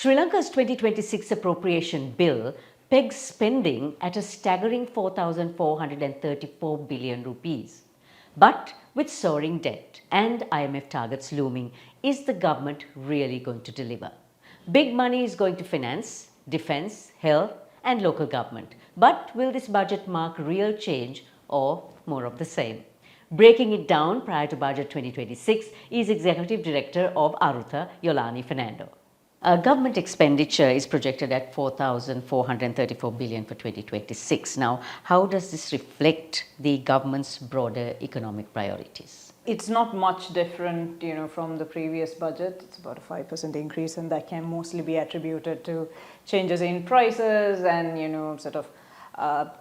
Sri Lanka's 2026 appropriation bill pegs spending at a staggering 4,434 billion rupees. But with soaring debt and IMF targets looming, is the government really going to deliver? Big money is going to finance, defense, health, and local government. But will this budget mark real change or more of the same? Breaking it down prior to Budget 2026 is Executive Director of Arutha, Yolani Fernando. Government expenditure is projected at 4,434 billion for 2026. Now, how does this reflect the government's broader economic priorities? It's not much different, from the previous budget. It's about a 5% increase, and that can mostly be attributed to changes in prices and,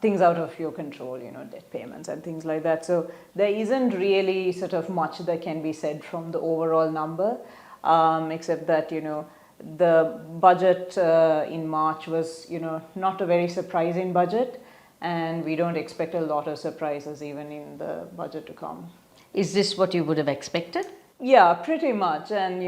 things out of your control, debt payments and things like that. So there isn't really much that can be said from the overall number, except that, the budget in March was, not a very surprising budget, and we don't expect a lot of surprises even in the budget to come. Is this what you would have expected? Yeah, pretty much. And,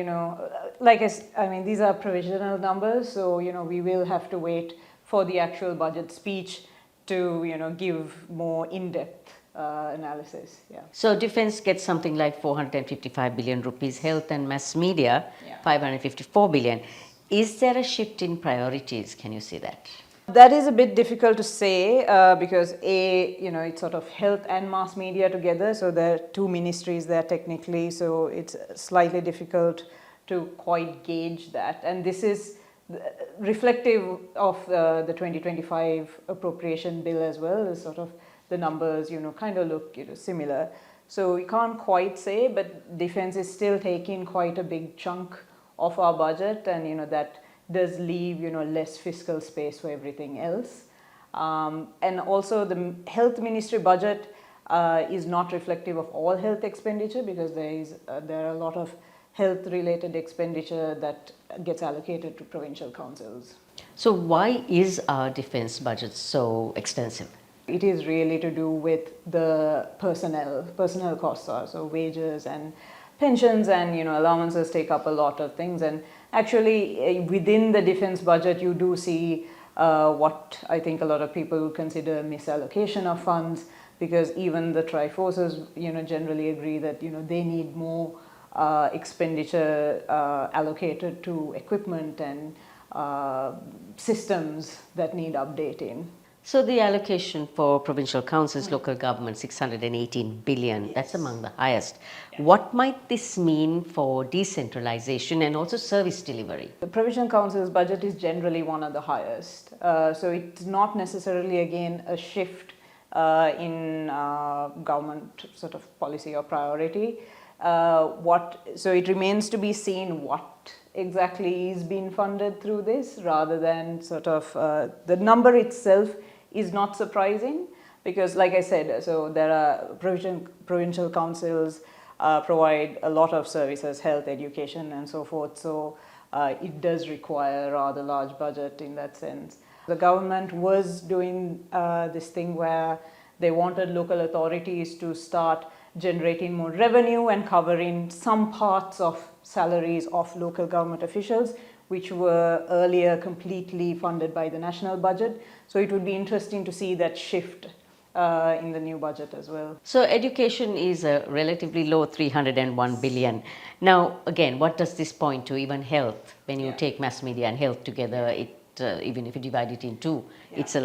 these are provisional numbers, so, we will have to wait for the actual budget speech to, give more in-depth analysis. Yeah. So defense gets something like 455 billion rupees, health and mass media, 554 billion. Is there a shift in priorities? Can you see that? That is a bit difficult to say because it's health and mass media together. So there are two ministries there technically. So it's slightly difficult to quite gauge that. And this is reflective of the 2025 appropriation bill as well. Is the numbers, kind of look similar. So we can't quite say, but defense is still taking quite a big chunk of our budget, and that does leave less fiscal space for everything else. And also the health ministry budget is not reflective of all health expenditure, because there are a lot of health related expenditure that gets allocated to provincial councils. So why is our defense budget so extensive? It is really to do with the personnel costs, so wages and pensions and allowances take up a lot of things. And actually within the defense budget you do see what I think a lot of people would consider misallocation of funds, because even the tri-forces generally agree that they need more expenditure allocated to equipment and systems that need updating. So the allocation for provincial councils, local government, 618 billion, that's among the highest. What might this mean for decentralization and also service delivery? The provincial council's budget is generally one of the highest. So it's not necessarily, again, a shift in government policy or priority. So it remains to be seen what exactly is being funded through this, rather than the number itself is not surprising, because like I said, so there are provincial councils provide a lot of services, health, education and so forth, so it does require a rather large budget in that sense. The government was doing this thing where they wanted local authorities to start generating more revenue and covering some parts of salaries of local government officials, which were earlier completely funded by the national budget. So it would be interesting to see that shift in the new budget as well. So education is a relatively low 301 billion. Now, again, what does this point to? Even health, when you take mass media and health together, it even if you divide it in two, it's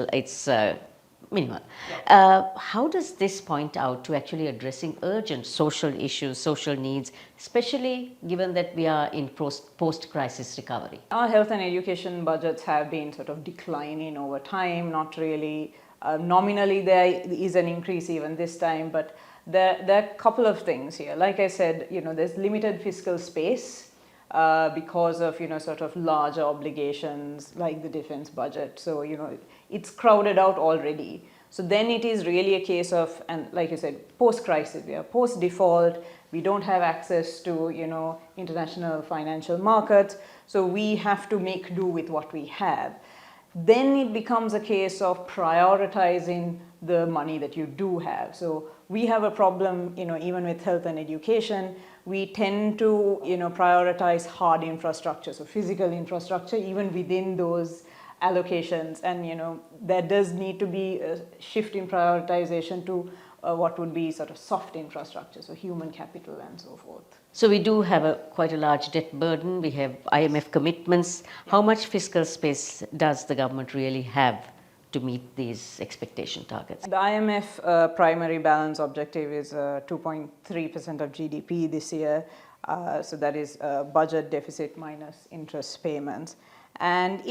minimal. How does this point out to actually addressing urgent social issues, social needs, especially given that we are in post-crisis recovery? Our health and education budgets have been declining over time, not really nominally there is an increase even this time, but there are a couple of things here. Like I said, there's limited fiscal space because of larger obligations like the defense budget. So it's crowded out already. So then it is really a case of, and like you said, post-crisis, we are post-default, we don't have access to international financial markets, so we have to make do with what we have. Then it becomes a case of prioritizing the money that you do have. So we have a problem, even with health and education. We tend to, prioritize hard infrastructure, so physical infrastructure, even within those allocations. And, there does need to be a shift in prioritization to what would be sort of soft infrastructure, so human capital and so forth. So we do have quite a large debt burden. We have IMF commitments. How much fiscal space does the government really have to meet these expectation targets? The IMF primary balance objective is 2.3% of GDP this year. So that is budget deficit minus interest payments. And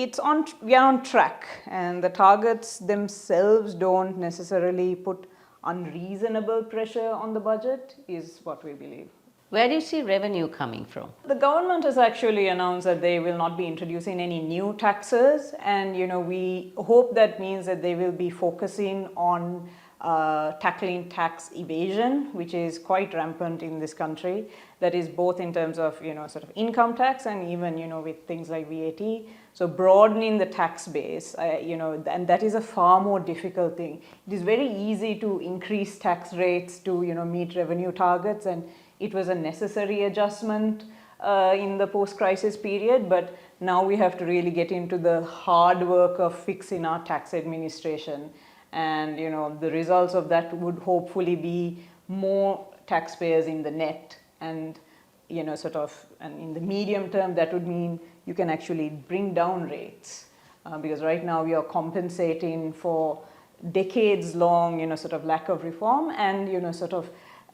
we are on track, and the targets themselves don't necessarily put unreasonable pressure on the budget, is what we believe. Where do you see revenue coming from? The government has actually announced that they will not be introducing any new taxes, and we hope that means that they will be focusing on tackling tax evasion, which is quite rampant in this country. That is both in terms of sort of income tax and even with things like VAT. So broadening the tax base, and that is a far more difficult thing. It is very easy to increase tax rates to meet revenue targets, and it was a necessary adjustment in the post-crisis period, but now we have to really get into the hard work of fixing our tax administration. And the results of that would hopefully be more taxpayers in the net, and and in the medium term that would mean you can actually bring down rates, because right now we are compensating for decades long sort of lack of reform, and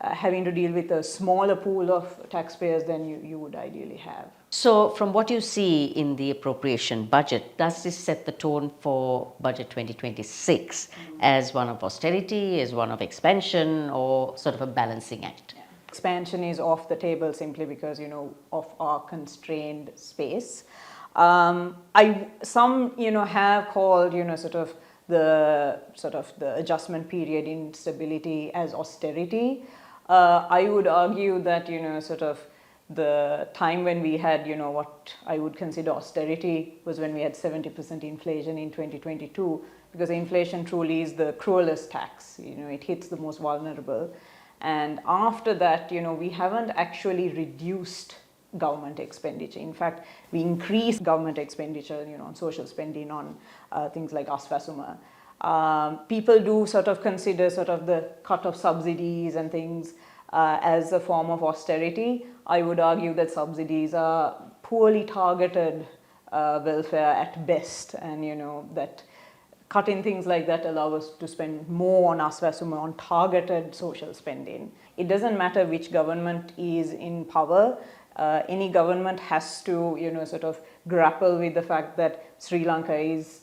having to deal with a smaller pool of taxpayers than you would ideally have. So from what you see in the appropriation budget, does this set the tone for budget 2026 as one of austerity, as one of expansion, or sort of a balancing act? Yeah. Expansion is off the table simply because of our constrained space. Some have called the adjustment period instability as austerity. I would argue that the time when we had what I would consider austerity was when we had 70% inflation in 2022, because inflation truly is the cruelest tax. It hits the most vulnerable, and after that we haven't actually reduced government expenditure. In fact, we increased government expenditure on social spending, on things like aswasuma. People do consider the cut of subsidies and things as a form of austerity. I would argue that subsidies are poorly targeted welfare at best, and that cutting things like that allow us to spend more on aswasuma, on targeted social spending. It doesn't matter which government is in power. Any government has to grapple with the fact that Sri Lanka is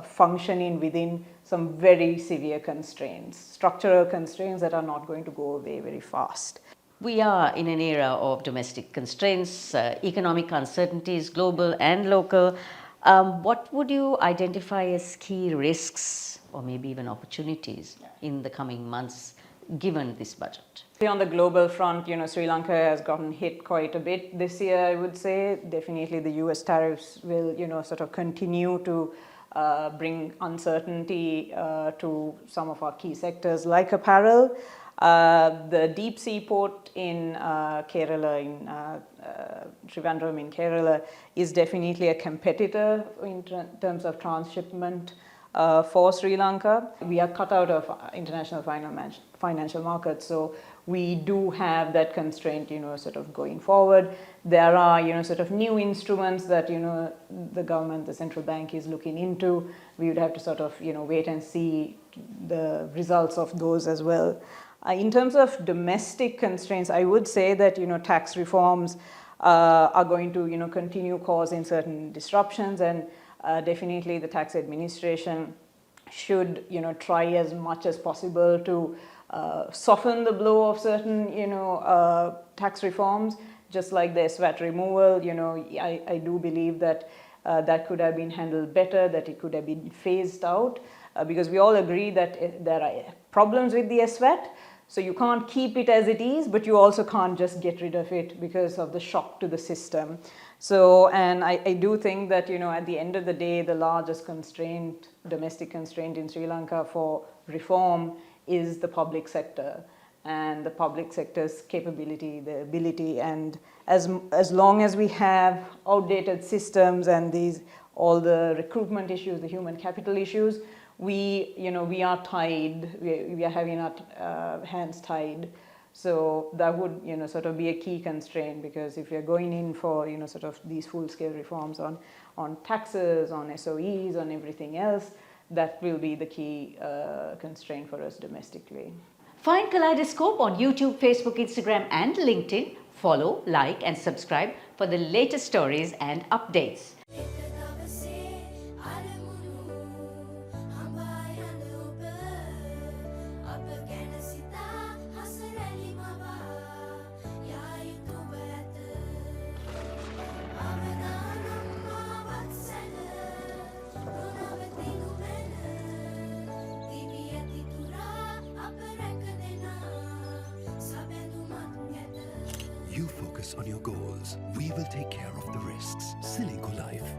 functioning within some very severe constraints, structural constraints that are not going to go away very fast. We are in an era of domestic constraints, economic uncertainties, global and local. What would you identify as key risks or maybe even opportunities in the coming months given this budget? On the global front, Sri Lanka has gotten hit quite a bit this year, I would say. Definitely the US tariffs will, continue to bring uncertainty to some of our key sectors like apparel. The deep sea port in Kerala, in Trivandrum in Kerala, is definitely a competitor in terms of transshipment for Sri Lanka. We are cut out of international financial markets, so we do have that constraint, going forward. There are, new instruments that, the government, the central bank is looking into. We would have to wait and see the results of those as well. In terms of domestic constraints, I would say that, tax reforms are going to, continue causing certain disruptions, and definitely the tax administration should, try as much as possible to soften the blow of certain, tax reforms, just like the SVAT removal. I do believe that that could have been handled better, that it could have been phased out, because we all agree that there are problems with the SVAT. So you can't keep it as it is, but you also can't just get rid of it because of the shock to the system. So, and I do think that, at the end of the day, the largest constraint, domestic constraint in Sri Lanka for reform is the public sector and the public sector's capability, the ability, and as long as we have outdated systems and all the recruitment issues, the human capital issues, we are tied, we are having our hands tied. So that would sort of be a key constraint, because if you're going in for sort of these full-scale reforms on taxes, on SOEs, on everything else, that will be the key constraint for us domestically. Find Kaleidoscope on YouTube, Facebook, Instagram and LinkedIn. Follow, like and subscribe for the latest stories and updates. You focus on your goals. We will take care of the risks. Sri Lanka Life.